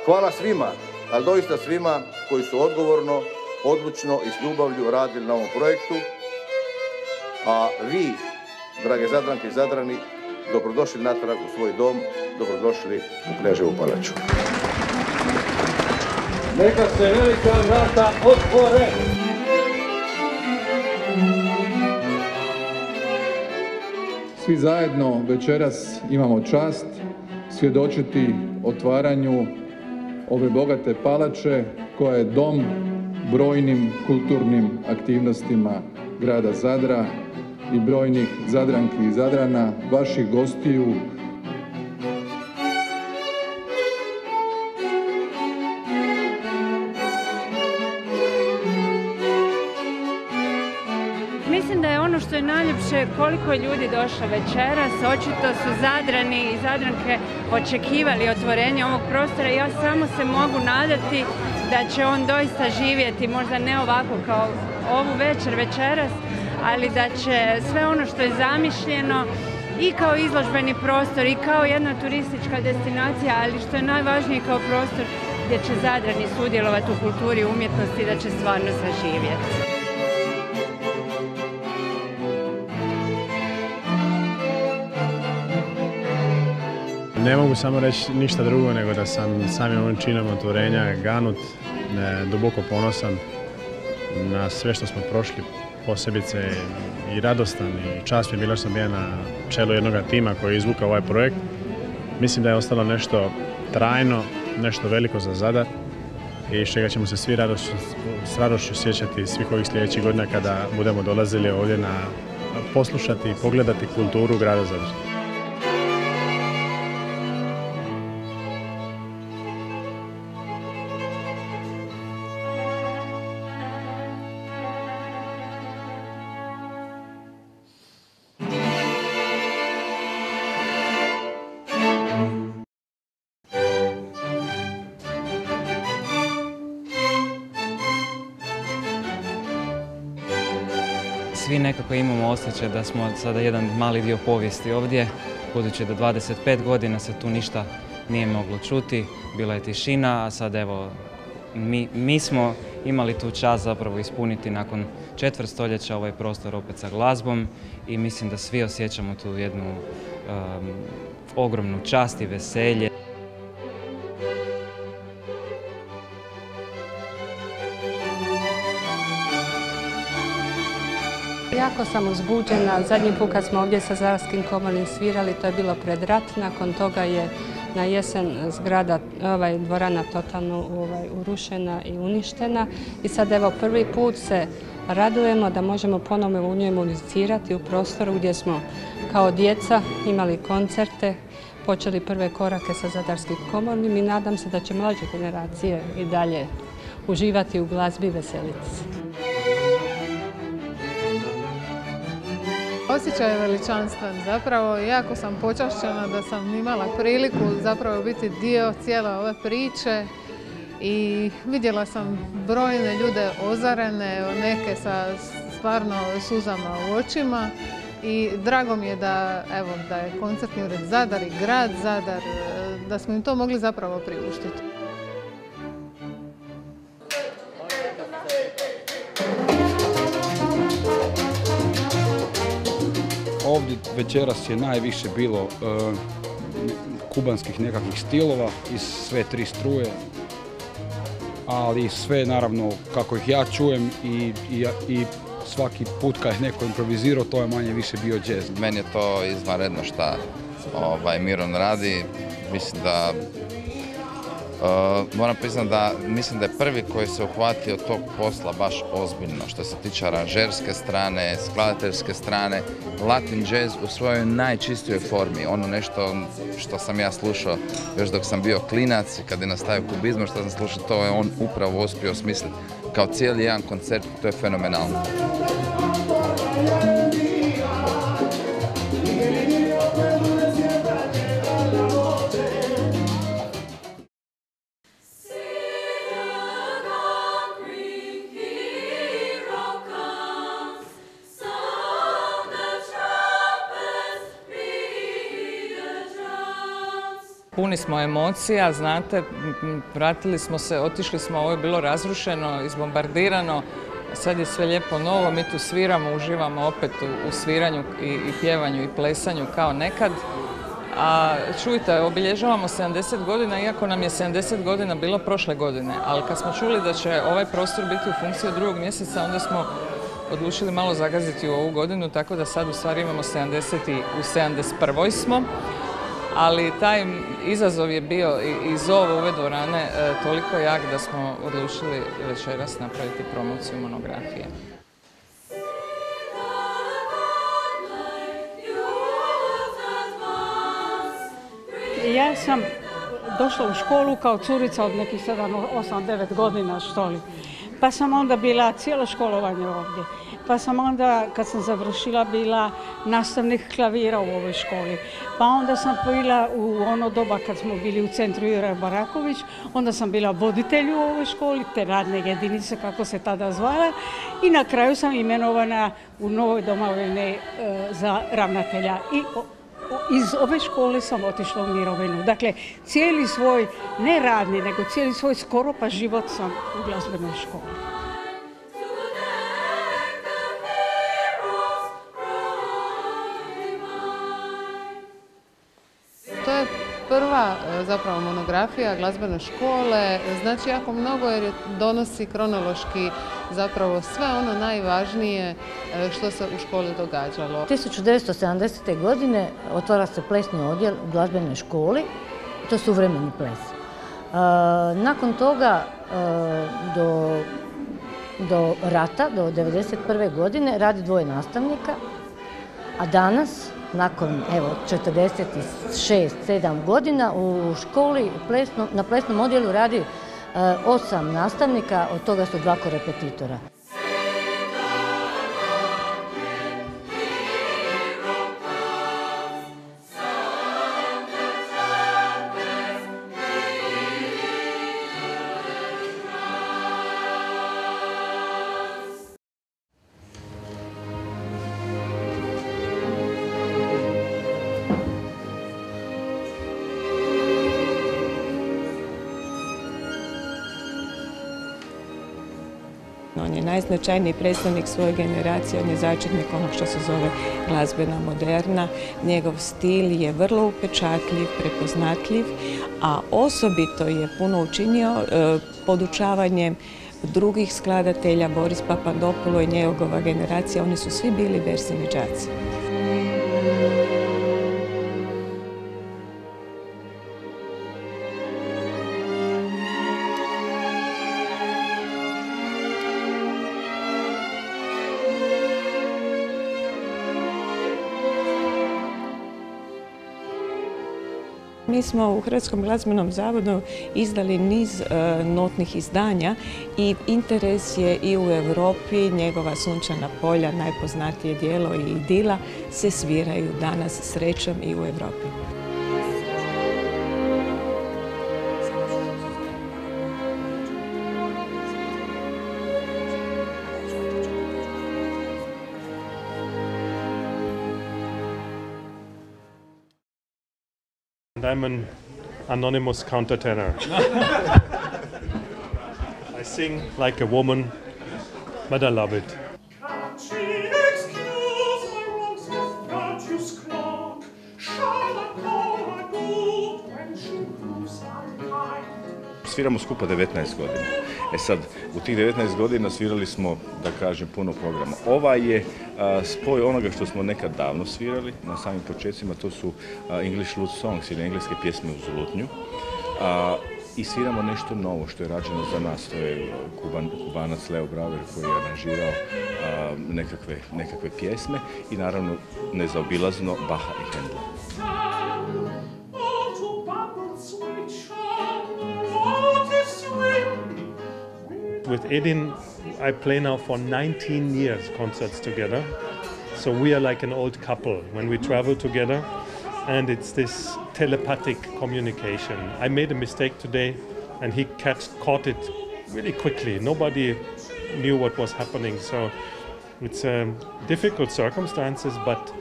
Hvala svima, ali doista svima koji su odgovorno, odlučno i s ljubavlju radili na ovom projektu. A vi, drage Zadranke i Zadrani, dobrodošli natrag u svoj dom, dobrodošli u Kneževu palaču. Neka se velika vrata otvore! Svi zajedno večeras imamo čast svjedočiti otvaranju ove bogate palače koja je dom brojnim kulturnim aktivnostima grada Zadra i brojnih Zadranki i Zadrana, vaših gostiju. Mislim da je ono što je najljepše koliko je ljudi došlo večeras. Očito su Zadrani i Zadranke očekivali otvorenje ovog prostora i ja samo se mogu nadati da će on doista živjeti, možda ne ovako kao ovu večeras, ali da će sve ono što je zamišljeno i kao izložbeni prostor i kao jedna turistička destinacija, ali što je najvažnije kao prostor gdje će Zadrani sudjelovati u kulturi i umjetnosti, da će stvarno zaživjeti. Ne mogu samo reći ništa drugo nego da sam samim ovim činom otvorenja ganut, duboko ponosan na sve što smo prošli, posebice i radostan i čast mi je bilo što sam bio na čelu jednog tima koji je izvukao ovaj projekt. Mislim da je ostalo nešto trajno, nešto veliko za Zadar i čega ćemo se svi s radošću sjećati svih ovih sljedećih godina kada budemo dolazili ovdje na poslušati i pogledati kulturu grada Zadra. Svi nekako imamo osjećaj da smo sada jedan mali dio povijesti ovdje, budući da 25 godina se tu ništa nije moglo čuti, bila je tišina, a sad evo mi smo imali tu čast zapravo ispuniti nakon četvrt stoljeća ovaj prostor opet sa glazbom i mislim da svi osjećamo tu jednu ogromnu čast i veselje. Jako sam uzbuđena. Zadnji put kad smo ovdje sa Zadarskim komornim svirali, to je bilo pred rat. Nakon toga je na jesen zgrada, dvorana totalno urušena i uništena. I sad evo prvi put se radujemo da možemo ponovno u njoj muzicirati u prostoru gdje smo kao djeca imali koncerte, počeli prve korake sa Zadarskim komornim i nadam se da će mlađe generacije i dalje uživati u glazbi i veseliti se. Osjećaj je veličanstven. Zapravo jako sam počašćena da sam imala priliku zapravo biti dio cijele ove priče i vidjela sam brojne ljude ozarene, neke sa stvarno suzama u očima i drago mi je da je koncertni ured Zadar i grad Zadar, da smo im to mogli zapravo priuštiti. Ovdje večeras je najviše bilo kubanskih nekakvih stilova iz sve tri struje, ali sve naravno kako ih ja čujem i svaki put kad je neko improvizirao, to je manje više bio džez. Meni je to izvanredno šta Miron radi. Mislim da moram priznati da mislim da je prvi koji se uhvatio tog posla baš ozbiljno. Što se tiče aranžerske strane, skladateljske strane, Latin jazz u svojoj najčistijoj formi. Ono nešto što sam ja slušao još dok sam bio klinac i kad je nastavio kubizmu, što sam slušao, to je on upravo uspio osmisliti kao cijeli jedan koncert, to je fenomenalno. Puni smo emocija, znate, vratili smo se, otišli smo, ovo je bilo razrušeno, izbombardirano, sad je sve lijepo novo, mi tu sviramo, uživamo opet u sviranju i pjevanju i plesanju kao nekad. A čujte, obilježavamo 70 godina, iako nam je 70 godina bilo prošle godine, ali kad smo čuli da će ovaj prostor biti u funkciji od 2. mjeseca, onda smo odlučili malo zagaziti u ovu godinu, tako da sad u stvari imamo 70 i u 71. smo. Ali taj izazov je bio i zov ove dvorane toliko jak da smo odlučili večeras napraviti promociju monografije. Ja sam došla u školu kao curica od nekih 7, 8, 9 godina, što li. Pa sam onda bila cijelo školovanje ovdje. Pa sam onda, kad sam završila, bila nastavnik klavira u ovoj školi. Pa onda sam bila u ono doba kad smo bili u centru Juraj Baraković, onda sam bila voditelj u ovoj školi, te radne jedinice, kako se tada zvala. I na kraju sam imenovana u Novoj domovini za ravnatelja. I iz ove škole sam otišla u mirovinu. Dakle, cijeli svoj, ne radni, nego cijeli svoj skoro pa život sam u glazbenoj školi. To je prva zapravo monografija glazbene škole, znači jako mnogo jer donosi kronološki zapravo sve ono najvažnije što se u školi događalo. 1970. godine otvara se plesni odjel u glazbenoj školi, to je suvremeni ples. Nakon toga do rata, do 1991. godine radi 2 nastavnika, a danas nakon 46-7 godina u školi na plesnom odjelu radi 8 nastavnika, od toga su 2 korepetitora. On je najznačajniji predstavnik svoje generacije, on je začetnik onog što se zove glazbena moderna. Njegov stil je vrlo upečatljiv, prepoznatljiv, a osobito je puno učinio podučavanjem drugih skladatelja, Boris Papandopulo i njegova generacija, oni su svi bili versni đaci. Mi smo u Hrvatskom glazbenom zavodu izdali niz notnih izdanja i interes je i u Europi, njegova Sunčana polja, najpoznatije djelo i Idila, se sviraju danas srećom i u Europi. I'm an anonymous countertenor. I sing like a woman, but I love it. Sviramo skupa 19 godina. E sad, u tih 19 godina svirali smo, da kažem, puno programa. Ova je spoj onoga što smo nekad davno svirali, na samim početcima, to su English lute songs ili engleske pjesme uz lutnju. I sviramo nešto novo što je rađeno za nas, to je Kubanac Leo Brauer koji je aranžirao nekakve pjesme i naravno nezaobilazno Bacha i Händla. With Edin, I play now for 19 years concerts together. So we are like an old couple when we travel together, and it's this telepathic communication. I made a mistake today, and he caught it really quickly. Nobody knew what was happening, so it's difficult circumstances, but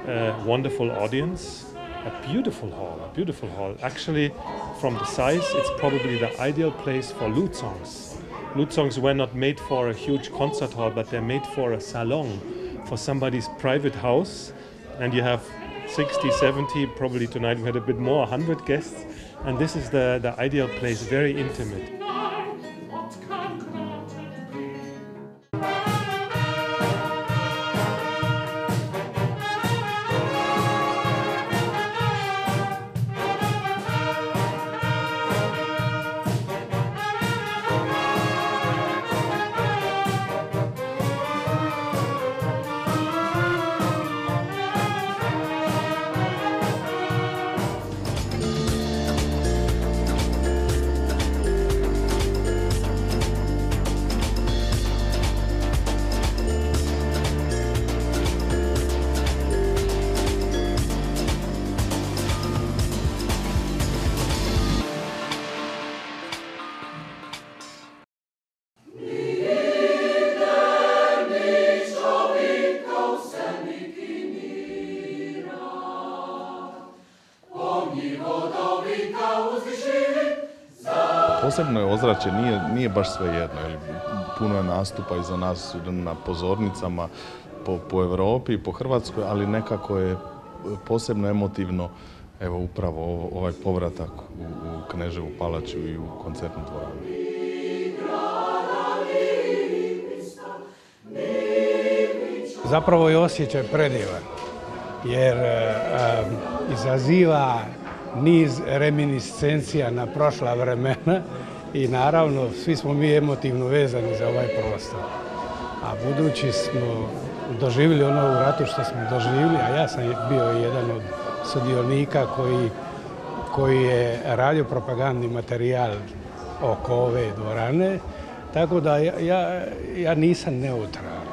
a wonderful audience, a beautiful hall. Actually, from the size, it's probably the ideal place for lute songs. Lute songs were not made for a huge concert hall, but they're made for a salon, for somebody's private house. And you have 60, 70, probably tonight we had a bit more, 100 guests. And this is the ideal place, very intimate. Posebno je ozračje, nije baš sve jedno. Puno je nastupa iza nas na pozornicama po Europi i po Hrvatskoj, ali nekako je posebno emotivno evo upravo ovaj povratak u Kneževu palaču i u koncertnu dvoranu. Zapravo je osjećaj predivan, jer izaziva niz reminiscencija na prošla vremena i naravno svi smo mi emotivno vezani za ovaj prostor. A budući smo doživjeli ono u ratu što smo doživjeli, a ja sam bio jedan od sudionika koji je radio propagandni materijal oko ove dvorane, tako da ja nisam neutralan.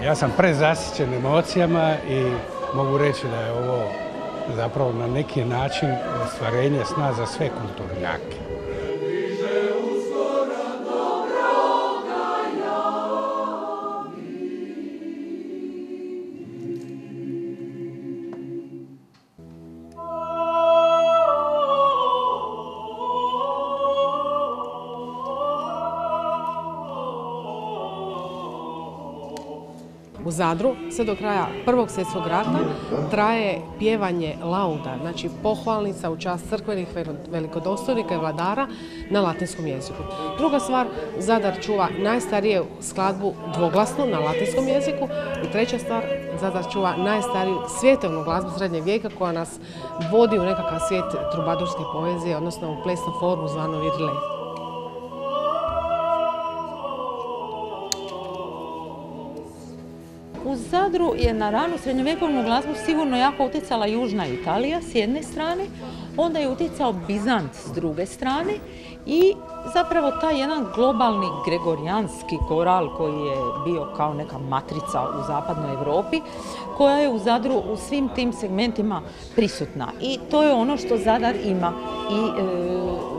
Ja sam prezasićen emocijama i mogu reći da je ovo zapravo na neki način ostvarenje sna za sve kulturnjake. U Zadru sve do kraja Prvog svjetskog rata traje pjevanje lauda, znači pohvalnica u čast crkvenih velikodostojnika i vladara na latinskom jeziku. Druga stvar, Zadar čuva najstariju skladbu dvoglasnu na latinskom jeziku i treća stvar, Zadar čuva najstariju svjetovnu glazbu srednjeg vijeka koja nas vodi u nekakav svijet trubadurske poezije, odnosno u plesnu formu zvanu virle. U Zadru je na ranu srednjovjekovnu glazbu sigurno jako utjecala Južna Italija s jedne strane, onda je utjecao Bizant s druge strane i zapravo taj jedan globalni gregorijanski koral koji je bio kao neka matrica u zapadnoj Europi, koja je u Zadru u svim tim segmentima prisutna. I to je ono što Zadar ima i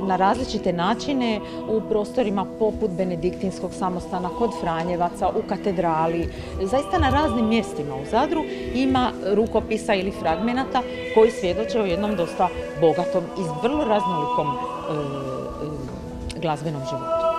na različite načine u prostorima poput Benediktinskog samostana, kod Franjevaca, u katedrali. Zaista na raznim mjestima u Zadru ima rukopisa ili fragmenata koji svjedoče o jednom dosta bogatom i vrlo raznolikom glazbenom životu.